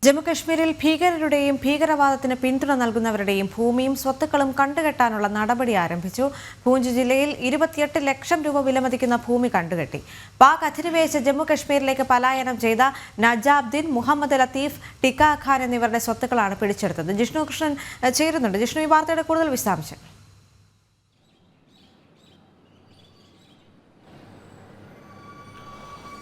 ജമ്മുകശ്മീരിൽ ഭീകരരുടെയും ഭീകരവാദത്തിന് പിന്തുണ നൽകുന്നവരുടെയും ഭൂമിയും സ്വത്തുക്കളും കണ്ടുകെട്ടാനുള്ള നടപടി ആരംഭിച്ചു. പൂഞ്ച് ജില്ലയിൽ 28 ലക്ഷം രൂപ വിലമതിക്കുന്ന ഭൂമി കണ്ടുകെട്ടി. പാക് അധിനിവേശ ജമ്മുകശ്മീരിലേക്ക് പലായനം ചെയ്ത നജാബ്ദീൻ, മുഹമ്മദ് ലത്തീഫ്, ടിക്കാ ഖാൻ എന്നിവരുടെ സ്വത്തുക്കളാണ് പിടിച്ചെടുത്തത്. ജിഷ്ണു കൃഷ്ണൻ ചേരുന്നുണ്ട്. ജിഷ്ണു, ഈ വാർത്തയുടെ കൂടുതൽ വിശദാംശം.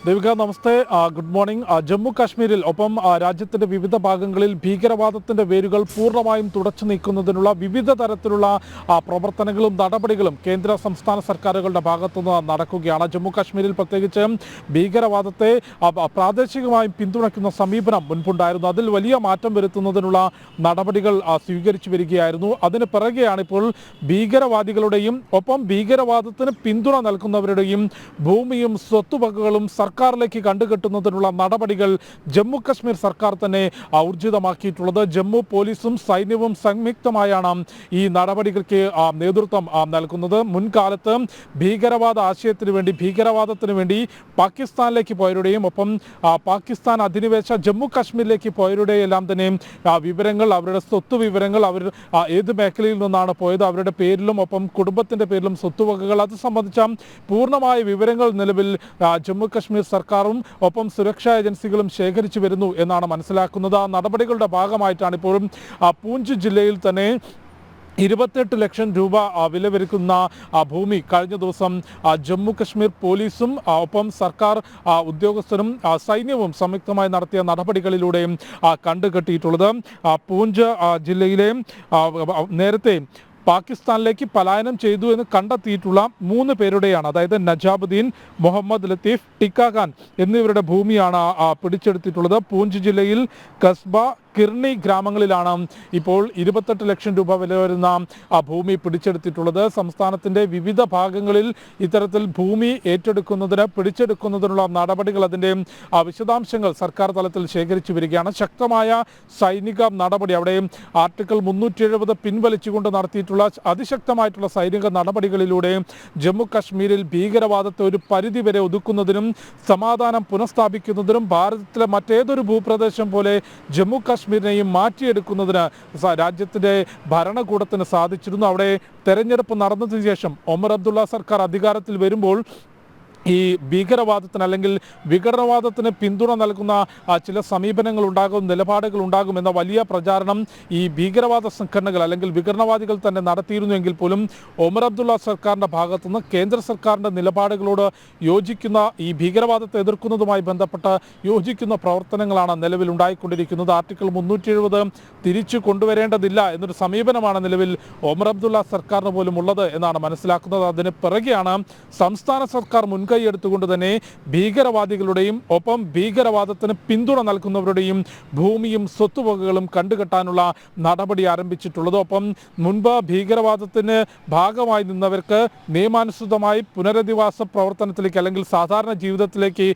ദേവിക, നമസ്തേ, ഗുഡ് മോർണിംഗ്. ജമ്മു കാശ്മീരിൽ ഒപ്പം രാജ്യത്തിന്റെ വിവിധ ഭാഗങ്ങളിൽ ഭീകരവാദത്തിന്റെ വേരുകൾ പൂർണ്ണമായും തുടച്ചു നീക്കുന്നതിനുള്ള വിവിധ തരത്തിലുള്ള പ്രവർത്തനങ്ങളും നടപടികളും കേന്ദ്ര സംസ്ഥാന സർക്കാരുകളുടെ ഭാഗത്തുനിന്ന് നടക്കുകയാണ്. ജമ്മു കാശ്മീരിൽ പ്രത്യേകിച്ച് ഭീകരവാദത്തെ പ്രാദേശികമായും പിന്തുണയ്ക്കുന്ന സമീപനം മുൻപുണ്ടായിരുന്നു. അതിൽ വലിയ മാറ്റം വരുത്തുന്നതിനുള്ള നടപടികൾ സ്വീകരിച്ചു വരികയായിരുന്നു. അതിന് പിറകെയാണ് ഇപ്പോൾ ഭീകരവാദികളുടെയും ഒപ്പം ഭീകരവാദത്തിന് പിന്തുണ നൽകുന്നവരുടെയും ഭൂമിയും സ്വത്തുവകകളും സർക്കാരിലേക്ക് കണ്ടുകെട്ടുന്നതിനുള്ള നടപടികൾ ജമ്മു കശ്മീർ സർക്കാർ തന്നെ ഊർജിതമാക്കിയിട്ടുള്ളത്. ജമ്മു പോലീസും സൈന്യവും സംയുക്തമായാണ് ഈ നടപടികൾക്ക് നേതൃത്വം നൽകുന്നത്. മുൻകാലത്ത് ഭീകരവാദ ആശയത്തിന് വേണ്ടി ഭീകരവാദത്തിന് വേണ്ടി പാകിസ്ഥാനിലേക്ക് പോയവരുടെയും ഒപ്പം പാകിസ്ഥാൻ അധിനിവേശ ജമ്മു കാശ്മീരിലേക്ക് പോയവരുടെയും എല്ലാം തന്നെ വിവരങ്ങൾ, അവരുടെ സ്വത്ത് വിവരങ്ങൾ, അവർ ഏത് മേഖലയിൽ നിന്നാണ് പോയത്, അവരുടെ പേരിലും ഒപ്പം കുടുംബത്തിൻ്റെ പേരിലും സ്വത്തുവകകൾ, അത് സംബന്ധിച്ച പൂർണ്ണമായ വിവരങ്ങൾ നിലവിൽ ജമ്മു കശ്മീർ സർക്കാരും ഒപ്പം സുരക്ഷാ ഏജൻസികളും ശേഖരിച്ചു വരുന്നു എന്നാണ് മനസ്സിലാക്കുന്നത്. ആ നടപടികളുടെ ഭാഗമായിട്ടാണ് ഇപ്പോഴും പൂഞ്ച് ജില്ലയിൽ തന്നെ 28 ലക്ഷം രൂപ വില വരുന്ന ഭൂമി കഴിഞ്ഞ ദിവസം ജമ്മു കശ്മീർ പോലീസും ഒപ്പം സർക്കാർ ഉദ്യോഗസ്ഥരും സൈന്യവും സംയുക്തമായി നടത്തിയ നടപടികളിലൂടെയും കണ്ടുകെട്ടിയിട്ടുള്ളത്. പൂഞ്ച് ജില്ലയിലെ നേരത്തെ പാകിസ്ഥാനിലേക്ക് പലായനം ചെയ്തു എന്ന് കണ്ടെത്തിയിട്ടുള്ള 3 പേരുടെയാണ്, അതായത് നജാബുദ്ദീൻ, മുഹമ്മദ് ലത്തീഫ്, ടിക്കാ ഖാൻ എന്നിവരുടെ ഭൂമിയാണ് പിടിച്ചെടുത്തിട്ടുള്ളത്. പൂഞ്ച് ജില്ലയിൽ കസ്ബ, കിർണി ഗ്രാമങ്ങളിലാണ് ഇപ്പോൾ 28 ലക്ഷം രൂപ വില വരുന്ന ഭൂമി പിടിച്ചെടുത്തിട്ടുള്ളത്. സംസ്ഥാനത്തിൻ്റെ വിവിധ ഭാഗങ്ങളിൽ ഇത്തരത്തിൽ ഭൂമി ഏറ്റെടുക്കുന്നതിന് പിടിച്ചെടുക്കുന്നതിനുള്ള നടപടികൾ, അതിൻ്റെ വിശദാംശങ്ങൾ സർക്കാർ തലത്തിൽ ശേഖരിച്ചു വരികയാണ്. ശക്തമായ സൈനിക നടപടി, അവിടെ ആർട്ടിക്കിൾ 370 പിൻവലിച്ചുകൊണ്ട് നടത്തിയിട്ടുള്ള അതിശക്തമായിട്ടുള്ള സൈനിക നടപടികളിലൂടെ ജമ്മു കാശ്മീരിൽ ഭീകരവാദത്തെ ഒരു പരിധിവരെ ഒതുക്കുന്നതിനും സമാധാനം പുനഃസ്ഥാപിക്കുന്നതിനും ഭാരതത്തിലെ മറ്റേതൊരു ഭൂപ്രദേശം പോലെ ജമ്മു കാശ്മീരിനെയും മാറ്റിയെടുക്കുന്നതിന് രാജ്യത്തിൻ്റെ ഭരണകൂടത്തിന് സാധിച്ചിരുന്നു. അവിടെ തെരഞ്ഞെടുപ്പ് നടന്നതിന് ശേഷം ഒമർ അബ്ദുള്ള സർക്കാർ അധികാരത്തിൽ വരുമ്പോൾ ഈ ഭീകരവാദത്തിന് അല്ലെങ്കിൽ വിഘടനവാദത്തിന് പിന്തുണ നൽകുന്ന ചില സമീപനങ്ങൾ ഉണ്ടാകും, നിലപാടുകൾ ഉണ്ടാകും എന്ന വലിയ പ്രചാരണം ഈ ഭീകരവാദ സംഘടനകൾ അല്ലെങ്കിൽ വിഘടനവാദികൾ തന്നെ നടത്തിയിരുന്നുവെങ്കിൽ പോലും ഒമർ അബ്ദുള്ള സർക്കാരിൻ്റെ ഭാഗത്തുനിന്ന് കേന്ദ്ര സർക്കാരിൻ്റെ നിലപാടുകളോട് യോജിക്കുന്ന, ഈ ഭീകരവാദത്തെ എതിർക്കുന്നതുമായി ബന്ധപ്പെട്ട് യോജിക്കുന്ന പ്രവർത്തനങ്ങളാണ് നിലവിൽ ഉണ്ടായിക്കൊണ്ടിരിക്കുന്നത്. ആർട്ടിക്കിൾ 370 തിരിച്ചു കൊണ്ടുവരേണ്ടതില്ല എന്നൊരു സമീപനമാണ് നിലവിൽ ഒമർ അബ്ദുള്ള സർക്കാരിന് പോലും ഉള്ളത് എന്നാണ് മനസ്സിലാക്കുന്നത്. അതിന് പിറകെയാണ് സംസ്ഥാന സർക്കാർ എടുത്തുകൊണ്ട് തന്നെ ഭീകരവാദികളുടെയും ഒപ്പം ഭീകരവാദത്തിന് പിന്തുണ നൽകുന്നവരുടെയും ഭൂമിയും സ്വത്തുവകകളും കണ്ടുകെട്ടാനുള്ള നടപടി ആരംഭിച്ചിട്ടുള്ളത്. ഒപ്പം മുൻപ് ഭീകരവാദത്തിന് ഭാഗമായി നിന്നവർക്ക് നിയമാനുസൃതമായി പുനരധിവാസ പ്രവർത്തനത്തിലേക്ക് അല്ലെങ്കിൽ സാധാരണ ജീവിതത്തിലേക്ക്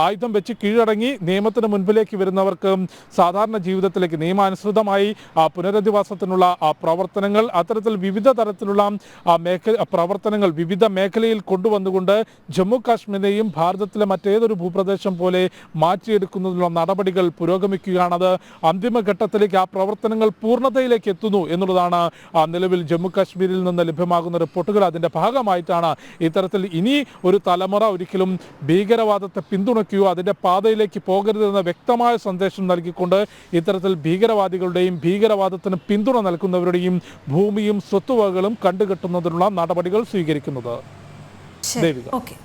ആയുധം വെച്ച് കീഴടങ്ങി നിയമത്തിന് മുൻപിലേക്ക് വരുന്നവർക്ക് സാധാരണ ജീവിതത്തിലേക്ക് നിയമാനുസൃതമായി പുനരധിവാസത്തിനുള്ള പ്രവർത്തനങ്ങൾ, അത്തരത്തിൽ വിവിധ തരത്തിലുള്ള പ്രവർത്തനങ്ങൾ വിവിധ മേഖലയിൽ കൊണ്ടുവന്നുകൊണ്ട് ജമ്മു കാശ്മീരിനെയും ഭാരതത്തിലെ മറ്റേതൊരു ഭൂപ്രദേശം പോലെ മാറ്റിയെടുക്കുന്നതിനുള്ള നടപടികൾ പുരോഗമിക്കുകയാണത്. അന്തിമഘട്ടത്തിലേക്ക് ആ പ്രവർത്തനങ്ങൾ പൂർണ്ണതയിലേക്ക് എത്തുന്നു എന്നുള്ളതാണ് നിലവിൽ ജമ്മു കാശ്മീരിൽ നിന്ന് ലഭ്യമാകുന്ന റിപ്പോർട്ടുകൾ. അതിൻ്റെ ഭാഗമായിട്ടാണ് ഇത്തരത്തിൽ ഇനി ഒരു തലമുറ ഒരിക്കലും ഭീകരവാദത്തെ പിന്തുണയ്ക്കുകയോ അതിൻ്റെ പാതയിലേക്ക് പോകരുതെന്ന വ്യക്തമായ സന്ദേശം നൽകിക്കൊണ്ട് ഇത്തരത്തിൽ ഭീകരവാദികളുടെയും ഭീകരവാദത്തിന് പിന്തുണ നൽകുന്നവരുടെയും ഭൂമിയും സ്വത്തുവകകളും കണ്ടുകെട്ടുന്നതിനുള്ള നടപടികൾ സ്വീകരിക്കുന്നത്. ഓക്കെ.